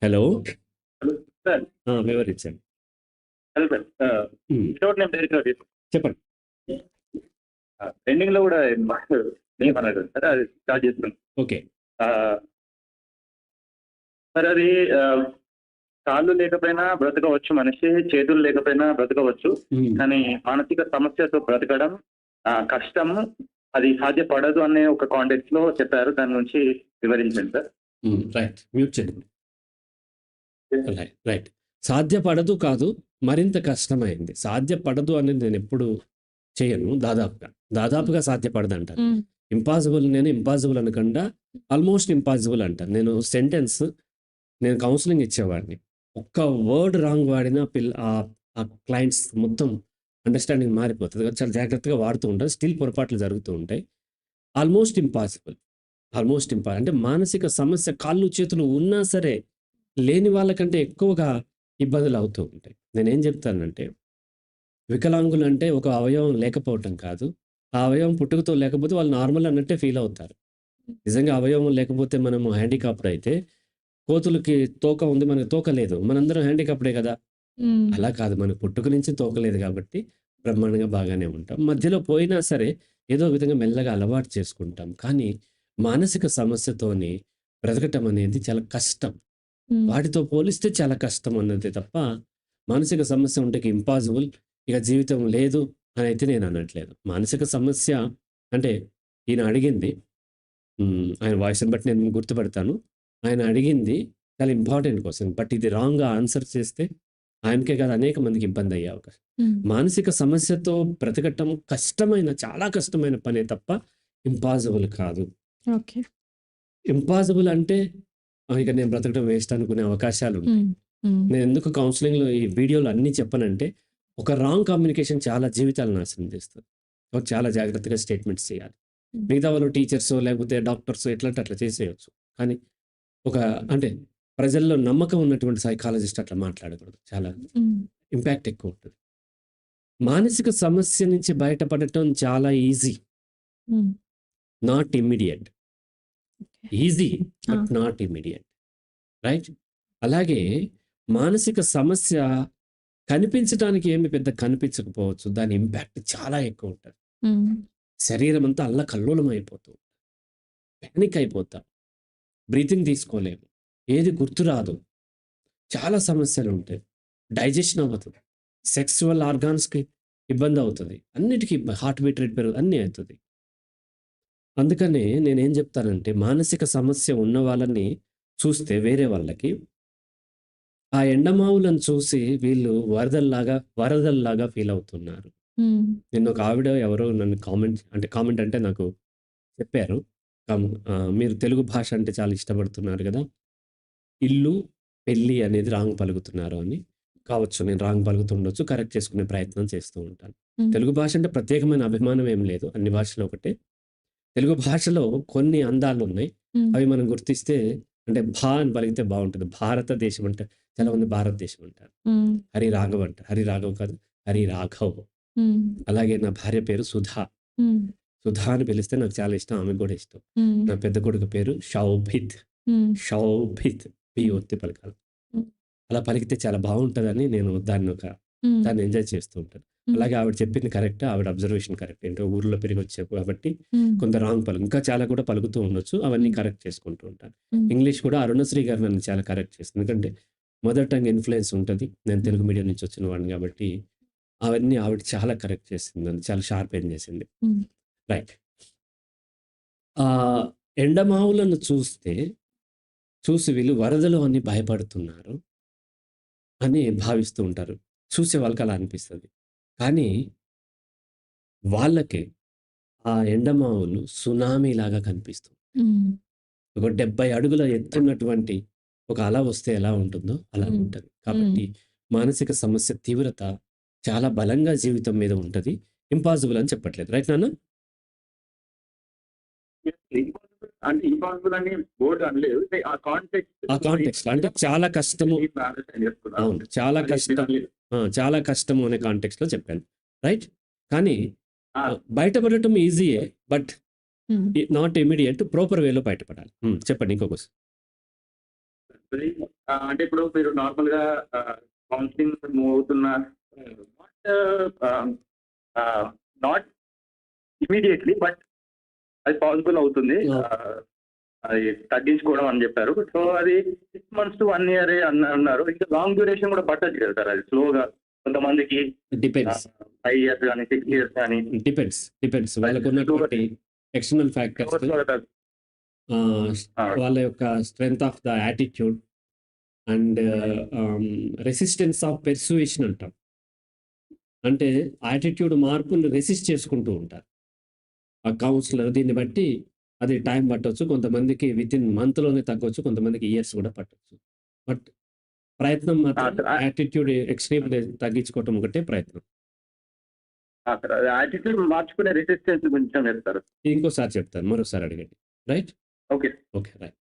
Hello. Hello sir. వివరించండి. Hello sir. Without name direct చెప్పండి. Ending లో కూడా నేమ్ అన్నాడు సార్, అది స్టార్ట్ చేస్తున్నాం. ఓకే. సార్ అది కాళ్ళు లేకపోయినా బ్రతకవచ్చు మనిషి, చేతులు లేకపోయినా బ్రతకవచ్చు. కానీ మానసిక సమస్యతో బ్రతకడం కష్టం, అది సాధ్యపడదు అనే ఒక కాంటెక్స్ట్ లో చెప్పారు. దాని నుంచి వివరించండి సార్. రైట్, మ్యూట్ చేయండి. రైట్. సాధ్యపడదు కాదు, మరింత కష్టమైంది. సాధ్యపడదు అనేది నేను ఎప్పుడు చేయను. దాదాపుగా సాధ్యపడదు అంటాను. ఇంపాసిబుల్ నేను ఇంపాసిబుల్ అనకుండా ఆల్మోస్ట్ ఇంపాసిబుల్ అంటాను. నేను కౌన్సిలింగ్ ఇచ్చేవాడిని. ఒక్క వర్డ్ రాంగ్ వాడినా ఆ క్లయింట్స్ మొత్తం అండర్స్టాండింగ్ మారిపోతుంది. చాలా జాగ్రత్తగా వాడుతూ ఉంటారు. స్టిల్ పొరపాట్లు జరుగుతూ ఉంటాయి. ఆల్మోస్ట్ ఇంపాసిబుల్ అంటే మానసిక సమస్య కాళ్ళు చేతులు ఉన్నా సరే లేని వాళ్ళకంటే ఎక్కువగా ఇబ్బందులు అవుతూ ఉంటాయి. నేనేం చెప్తానంటే, వికలాంగులు అంటే ఒక అవయవం లేకపోవటం కాదు. ఆ అవయవం పుట్టుకతో లేకపోతే వాళ్ళు నార్మల్ అన్నట్టే ఫీల్ అవుతారు. నిజంగా అవయవం లేకపోతే మనము హ్యాండికాప్డ్ అయితే, కోతులకి తోక ఉంది, మనకు తోక లేదు, మనందరం హ్యాండికాప్డే కదా. అలా కాదు, మనకు పుట్టుక నుంచి తోక లేదు కాబట్టి బ్రహ్మాండంగా బాగానే ఉంటాం. మధ్యలో పోయినా సరే ఏదో విధంగా మెల్లగా అలవాటు చేసుకుంటాం. కానీ మానసిక సమస్యతోని బ్రతకటం అనేది చాలా కష్టం. వాటితో పోలిస్తే చాలా కష్టం అన్నది తప్ప, మానసిక సమస్య ఉంటే ఇంపాసిబుల్, ఇక జీవితం లేదు అని అయితే నేను అనట్లేదు. మానసిక సమస్య అంటే ఈయన అడిగింది, ఆయన వాయిస్ని బట్టి నేను గుర్తుపడతాను. ఆయన అడిగింది చాలా ఇంపార్టెంట్ క్వశ్చన్. బట్ ఇది రాంగ్గా ఆన్సర్ చేస్తే ఆయనకే కాదు అనేక మందికి ఇబ్బంది అయ్యే అవకాశం. మానసిక సమస్యతో బ్రతకటం చాలా కష్టమైన పనే తప్ప ఇంపాసిబుల్ కాదు. ఓకే. ఇంపాసిబుల్ అంటే ఇక నేను బ్రతకడం వేస్ట్ అనుకునే అవకాశాలు ఉంటాయి. నేను ఎందుకు కౌన్సిలింగ్లో ఈ వీడియోలో అన్నీ చెప్పనంటే, ఒక రాంగ్ కమ్యూనికేషన్ చాలా జీవితాలు నాశనం చేస్తుంది. చాలా జాగ్రత్తగా స్టేట్మెంట్స్ చేయాలి. మిగతా వాళ్ళు టీచర్స్ లేకపోతే డాక్టర్స్ ఎట్లంటే అట్లా చేసేయచ్చు. కానీ అంటే ప్రజల్లో నమ్మకం ఉన్నటువంటి సైకాలజిస్ట్ అట్లా మాట్లాడకూడదు. చాలా ఇంపాక్ట్ ఎక్కువ ఉంటుంది. మానసిక సమస్య నుంచి బయటపడటం చాలా easy, not immediate. Easy but not immediate, right? అలాగే మానసిక సమస్య కనిపించడానికి ఏమి పెద్ద కనిపించకపోవచ్చు, దాని ఇంపాక్ట్ చాలా ఎక్కువ ఉంటుంది. శరీరం అంతా అల్లకల్లోలం అయిపోతుంది, ప్యానిక్ అయిపోతాం, బ్రీతింగ్ తీసుకోలేము, ఏది గుర్తురాదు, చాలా సమస్యలు ఉంటాయి, డైజెషన్ అవ్వదు, సెక్సువల్ ఆర్గాన్స్కి ఇబ్బంది అవుతుంది, అన్నిటికీ హార్ట్ బీట్ రేట్ పెరుగు అన్నీ అవుతుంది. అందుకనే నేనేం చెప్తానంటే, మానసిక సమస్య ఉన్న వాళ్ళని చూస్తే వేరే వాళ్ళకి ఆ ఎండమావులను చూసి వీళ్ళు వరదల్లాగా ఫీల్ అవుతున్నారు. నిన్న ఒక ఆవిడ ఎవరో నన్ను కామెంట్ అంటే నాకు చెప్పారు, మీరు తెలుగు భాష అంటే చాలా ఇష్టపడుతున్నారు కదా, ఇల్లు పెళ్ళి అనేది రాంగ్ పలుకుతున్నారు అని. కావచ్చు, నేను రాంగ్ పలుకుతుండొచ్చు, కరెక్ట్ చేసుకునే ప్రయత్నం చేస్తూ ఉంటాను. తెలుగు భాష అంటే ప్రత్యేకమైన అభిమానం ఏం లేదు, అన్ని భాషలు ఒకటే. తెలుగు భాషలో కొన్ని అందాలు ఉన్నాయి, అవి మనం గుర్తిస్తే, అంటే భా అని పలికితే బాగుంటుంది. భారతదేశం అంటే చాలా మంది భారతదేశం అంటారు. హరి రాఘవ్ అంటారు. హరి రాఘవ్ కాదు, హరి రాఘవ్. అలాగే నా భార్య పేరు సుధా. సుధా అని పిలిస్తే నాకు చాలా ఇష్టం, ఆమెకు కూడా ఇష్టం. నా పెద్ద కొడుకు పేరు షౌభిత్. పి ఒత్తి పలకాలి. అలా పలికితే చాలా బాగుంటుందని నేను దాన్ని ఎంజాయ్ చేస్తూ ఉంటాను. అలాగే ఆవిడ చెప్పింది కరెక్ట్, ఆవిడ అబ్జర్వేషన్ కరెక్ట్. ఏంటో ఊర్లో పెరిగి వచ్చావు కాబట్టి కొంత రాంగ్ ఇంకా చాలా కూడా పలుకుతూ ఉండొచ్చు, అవన్నీ కరెక్ట్ చేసుకుంటూ ఉంటాను. ఇంగ్లీష్ కూడా అరుణశ్రీ గారు నన్ను చాలా కరెక్ట్ చేస్తుంది, ఎందుకంటే మదర్ టంగ్ ఇన్ఫ్లుయెన్స్ ఉంటుంది. నేను తెలుగు మీడియం నుంచి వచ్చిన వాడిని కాబట్టి అవన్నీ ఆవిడ చాలా కరెక్ట్ చేసింది, నన్ను చాలా షార్ప్ ఏం చేసింది. రైట్. ఎండమావులను చూసి వీళ్ళు వరదలు అని భయపడుతున్నారు అని భావిస్తూ ఉంటారు. చూసే వాళ్ళకి అలా అనిపిస్తుంది. కానీ వాళ్ళకి ఆ ఎండమావులు సునామీ లాగా కనిపిస్తుంది. ఒక 70 అడుగుల ఎత్తున్నటువంటి ఒక అల వస్తే ఎలా ఉంటుందో అలా ఉంటుంది. కాబట్టి మానసిక సమస్య తీవ్రత చాలా బలంగా జీవితం మీద ఉంటుంది. ఇంపాసిబుల్ అని చెప్పట్లేదు, రైట్ నాన్న? అంటే ఇంపాసిబుల్ అని బోర్డు అనలేదు, ఆ కాంటెక్స్ట్ అంటే చాలా కష్టము. అవును, చాలా కష్టము అనే కాంటెక్స్ట్ లో చెప్పాను, రైట్? కానీ బయటపడటం ఈజీయే, బట్ నాట్ ఇమీడియట్. ప్రాపర్ వేలో బయటపడాలి. చెప్పండి ఇంకో క్వశ్చన్. అంటే ఇప్పుడు మీరు నార్మల్ గా కౌన్సిలింగ్ మూవ్ అవుతున్న నాట్ ఇమీడియట్లీ బట్ అది పాసిబుల్ అవుతుంది. అది తగ్గించుకోవడం అని చెప్పారు. సో అది 6 months to 1 year అన్నారు. ఇంకా లాంగ్ డ్యూరేషన్ కూడా పట్టచ్చు కదా సార్, అది స్లోగా కొంతమందికి డిపెండ్స్ 5 years కానీ 6 years కానీ డిపెండ్స్ వాళ్ళకు ఉన్నటువంటి ఎక్స్టర్నల్ ఫ్యాక్టర్స్, వాళ్ళ యొక్క strength of the attitude and resistance of పెర్సుయేషన్ అంటాం. అంటే యాటిట్యూడ్ మార్పుని రెసిస్ట్ చేసుకుంటూ ఉంటారు ఆ కౌన్సిలర్. దీన్ని బట్టి అది టైం పట్టవచ్చు, కొంతమందికి విత్ ఇన్ మంత్లోనే తగ్గొచ్చు, కొంతమందికి ఇయర్స్ కూడా పట్టవచ్చు. బట్ ప్రయత్నం మాత్రం యాటిట్యూడ్ ఎక్స్ట్రీమ్ తగ్గించుకోవటం ఒకటే ప్రయత్నం. యాటిట్యూడ్ మార్చుకునే రెసిస్టెన్స్ గురించి చెప్తారు. ఇంకోసారి చెప్తాను, మరోసారి అడగండి. Right, okay okay, right.